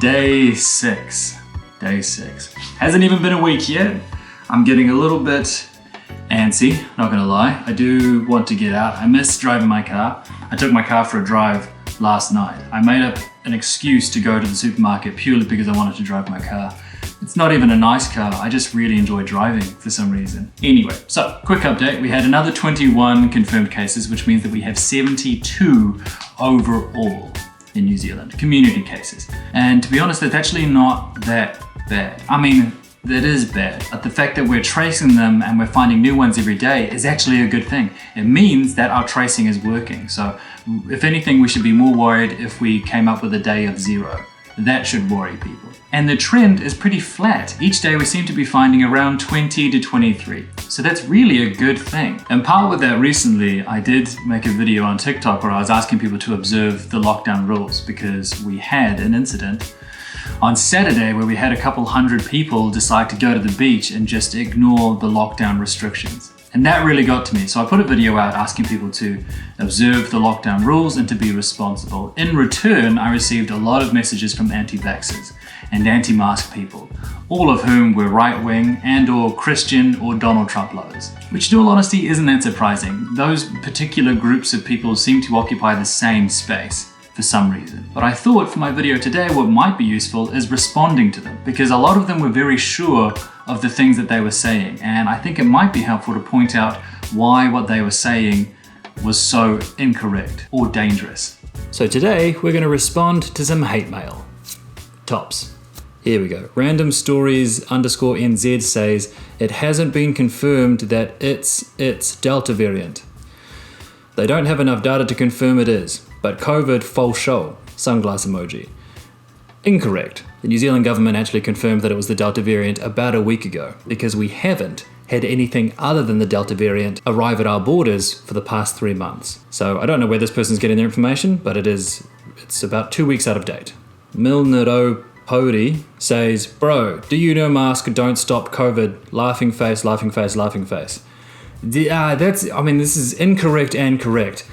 Day 6. Hasn't even been a week yet. I'm getting a little bit antsy, not gonna lie. I do want to get out. I miss driving my car. I took my car for a drive last night. I made up an excuse to go to the supermarket purely because I wanted to drive my car. It's not even a nice car, I just really enjoy driving for some reason. Anyway, so quick update. We had another 21 confirmed cases, which means that we have 72 overall in New Zealand, community cases. And to be honest, that's actually not that bad. I mean, that is bad, but the fact that we're tracing them and we're finding new ones every day is actually a good thing. It means that our tracing is working. So if anything, we should be more worried if we came up with a day of 0. That should worry people. And the trend is pretty flat. Each day we seem to be finding around 20 to 23. So that's really a good thing. And part with that recently, I did make a video on TikTok where I was asking people to observe the lockdown rules because we had an incident on Saturday where we had a couple hundred people decide to go to the beach and just ignore the lockdown restrictions. And that really got to me. So I put a video out asking people to observe the lockdown rules and to be responsible. In return, I received a lot of messages from anti-vaxers and anti-mask people, all of whom were right-wing and or Christian or Donald Trump lovers. Which in all honesty isn't that surprising. Those particular groups of people seem to occupy the same space for some reason. But I thought for my video today what might be useful is responding to them, because a lot of them were very sure of the things that they were saying, and I think it might be helpful to point out why what they were saying was so incorrect or dangerous. So today we're going to respond to some hate mail. Tops. Here we go. Random stories _NZ says it hasn't been confirmed that it's Delta variant. They don't have enough data to confirm it is, but COVID false show. Sunglass emoji. Incorrect. The New Zealand government actually confirmed that it was the Delta variant about a week ago, because we haven't had anything other than the Delta variant arrive at our borders for the past 3 months. So I don't know where this person's getting their information, but it's about 2 weeks out of date. Milnero Podi says, bro, do you know mask don't stop COVID? Laughing face, laughing face, laughing face. This is incorrect and correct.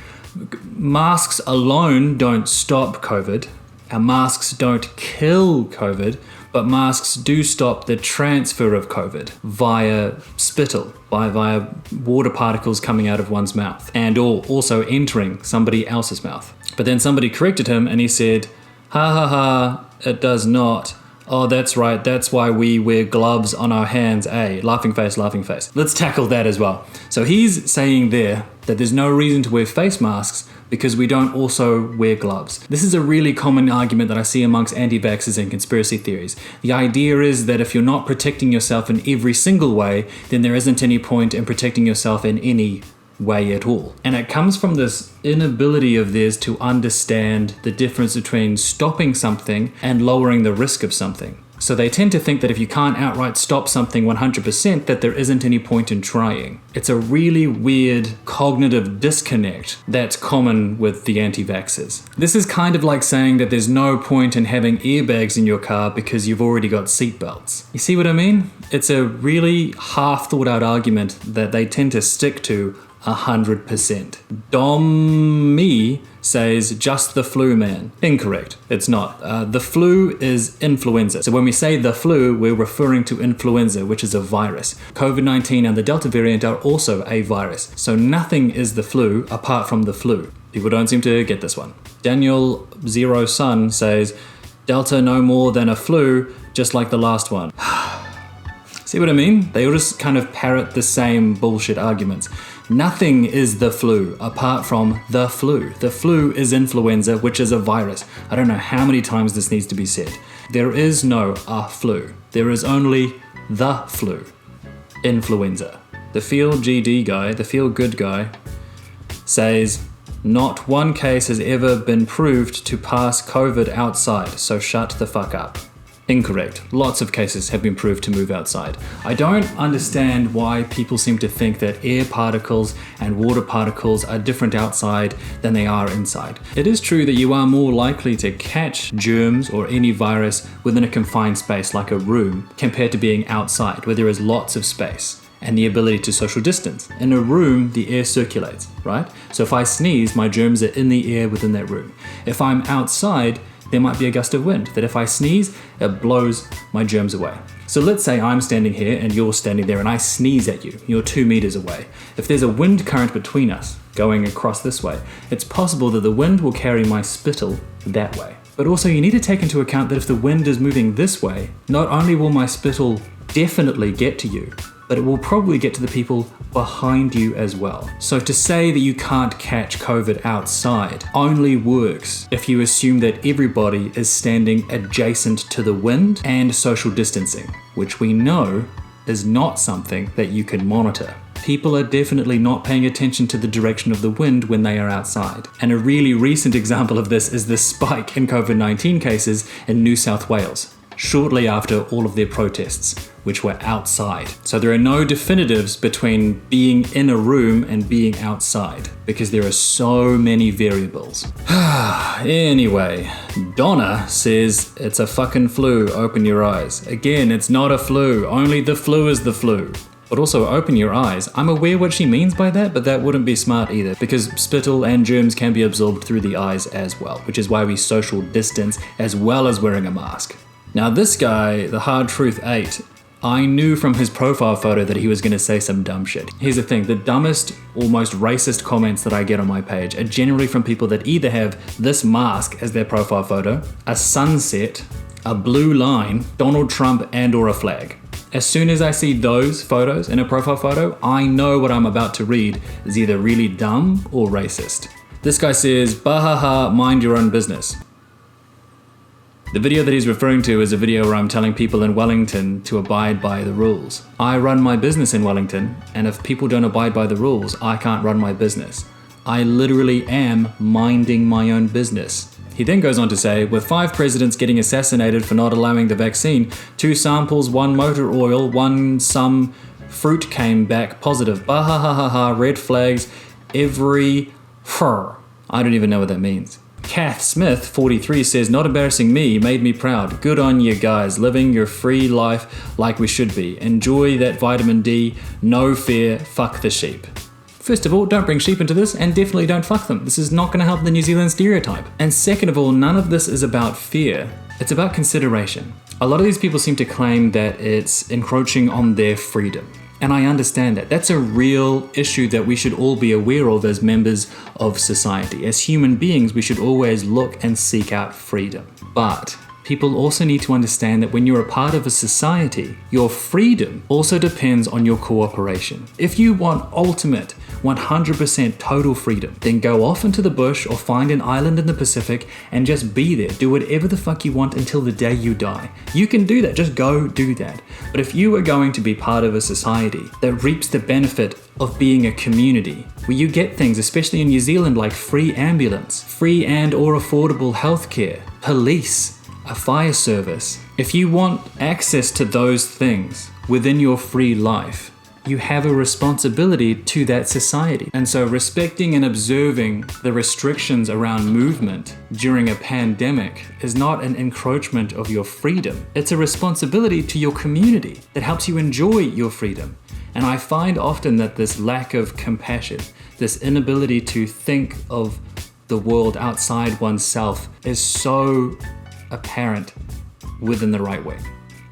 Masks alone don't stop COVID. And masks don't kill COVID, but masks do stop the transfer of COVID via spittle, via water particles coming out of one's mouth, and also entering somebody else's mouth. But then somebody corrected him and he said, ha ha ha, it does not. Oh, that's right, that's why we wear gloves on our hands, laughing face, laughing face. Let's tackle that as well. So he's saying there that there's no reason to wear face masks because we don't also wear gloves. This is a really common argument that I see amongst anti-vaxxers and conspiracy theories. The idea is that if you're not protecting yourself in every single way, then there isn't any point in protecting yourself in any way at all. And it comes from this inability of theirs to understand the difference between stopping something and lowering the risk of something. So they tend to think that if you can't outright stop something 100%, that there isn't any point in trying. It's a really weird cognitive disconnect that's common with the anti-vaxxers. This is kind of like saying that there's no point in having airbags in your car because you've already got seatbelts. You see what I mean? It's a really half thought out argument that they tend to stick to 100%. Dom Me says just the flu, man. Incorrect. It's not. The flu is influenza. So when we say the flu, we're referring to influenza, which is a virus. COVID-19 and the Delta variant are also a virus. So nothing is the flu apart from the flu. People don't seem to get this one. Daniel Zero Sun says Delta no more than a flu, just like the last one. See what I mean? They all just kind of parrot the same bullshit arguments. Nothing is the flu apart from the flu. The flu is influenza, which is a virus. I don't know how many times this needs to be said. There is no a flu. There is only the flu. Influenza. The Feel GD guy, the Feel Good guy, says, not one case has ever been proved to pass COVID outside, so shut the fuck up. Incorrect. Lots of cases have been proved to move outside. I don't understand why people seem to think that air particles and water particles are different outside than they are inside. It is true that you are more likely to catch germs or any virus within a confined space like a room compared to being outside where there is lots of space and the ability to social distance. In a room, the air circulates, right? So if I sneeze, my germs are in the air within that room. If I'm outside, there might be a gust of wind, that if I sneeze, it blows my germs away. So let's say I'm standing here and you're standing there and I sneeze at you. You're 2 meters away. If there's a wind current between us going across this way, it's possible that the wind will carry my spittle that way. But also you need to take into account that if the wind is moving this way, not only will my spittle definitely get to you, but it will probably get to the people behind you as well. So to say that you can't catch COVID outside only works if you assume that everybody is standing adjacent to the wind and social distancing, which we know is not something that you can monitor. People are definitely not paying attention to the direction of the wind when they are outside. And a really recent example of this is the spike in COVID-19 cases in New South Wales, shortly after all of their protests, which were outside. So there are no definitives between being in a room and being outside, because there are so many variables. Anyway, Donna says, it's a fucking flu, open your eyes. Again, it's not a flu, only the flu is the flu. But also open your eyes. I'm aware what she means by that, but that wouldn't be smart either, because spittle and germs can be absorbed through the eyes as well, which is why we social distance as well as wearing a mask. Now this guy, the Hard Truth 8, I knew from his profile photo that he was going to say some dumb shit. Here's the thing, the dumbest, almost racist comments that I get on my page are generally from people that either have this mask as their profile photo, a sunset, a blue line, Donald Trump and or a flag. As soon as I see those photos in a profile photo, I know what I'm about to read is either really dumb or racist. This guy says, bahaha, mind your own business. The video that he's referring to is a video where I'm telling people in Wellington to abide by the rules. I run my business in Wellington, and if people don't abide by the rules, I can't run my business. I literally am minding my own business. He then goes on to say, with 5 presidents getting assassinated for not allowing the vaccine, 2 samples, 1 motor oil, 1 some fruit came back positive. Bahahaha, red flags, every fur. I don't even know what that means. Kath Smith, 43, says, not embarrassing me, made me proud. Good on you guys, living your free life like we should be. Enjoy that vitamin D, no fear, fuck the sheep. First of all, don't bring sheep into this, and definitely don't fuck them. This is not going to help the New Zealand stereotype. And second of all, none of this is about fear. It's about consideration. A lot of these people seem to claim that it's encroaching on their freedom. And I understand that. That's a real issue that we should all be aware of as members of society. As human beings, we should always look and seek out freedom. But people also need to understand that when you're a part of a society, your freedom also depends on your cooperation. If you want ultimate 100% total freedom, then go off into the bush or find an island in the Pacific and just be there. Do whatever the fuck you want until the day you die. You can do that, just go do that. But if you are going to be part of a society that reaps the benefit of being a community, where you get things, especially in New Zealand, like free ambulance, free and or affordable healthcare, police, a fire service. If you want access to those things within your free life, you have a responsibility to that society. And so respecting and observing the restrictions around movement during a pandemic is not an encroachment of your freedom. It's a responsibility to your community that helps you enjoy your freedom. And I find often that this lack of compassion, this inability to think of the world outside oneself is so apparent within the right wing.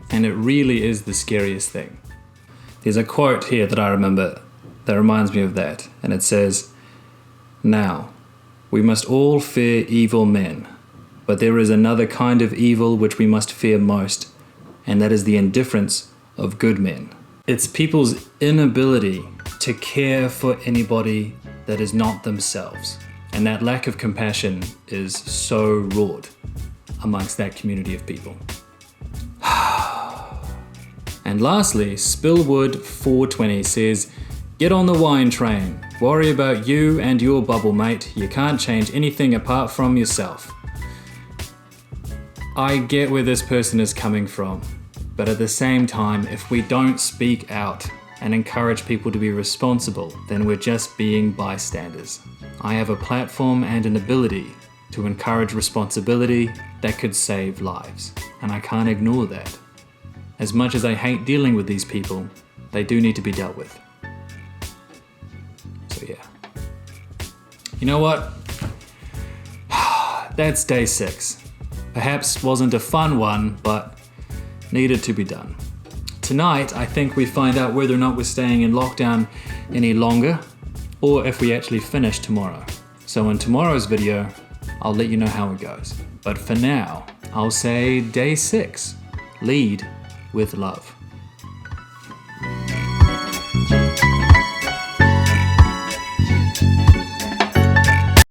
And it really is the scariest thing. There's a quote here that I remember that reminds me of that, and it says, now, we must all fear evil men, but there is another kind of evil which we must fear most, and that is the indifference of good men. It's people's inability to care for anybody that is not themselves, and that lack of compassion is so wrought amongst that community of people. And lastly, Spillwood420 says, get on the wine train. Worry about you and your bubble mate. You can't change anything apart from yourself. I get where this person is coming from, but at the same time, if we don't speak out and encourage people to be responsible, then we're just being bystanders. I have a platform and an ability to encourage responsibility that could save lives, and I can't ignore that. As much as I hate dealing with these people, they do need to be dealt with. So yeah. You know what? That's day 6. Perhaps wasn't a fun one, but needed to be done. Tonight, I think we find out whether or not we're staying in lockdown any longer, or if we actually finish tomorrow. So in tomorrow's video, I'll let you know how it goes. But for now, I'll say day 6, lead with love.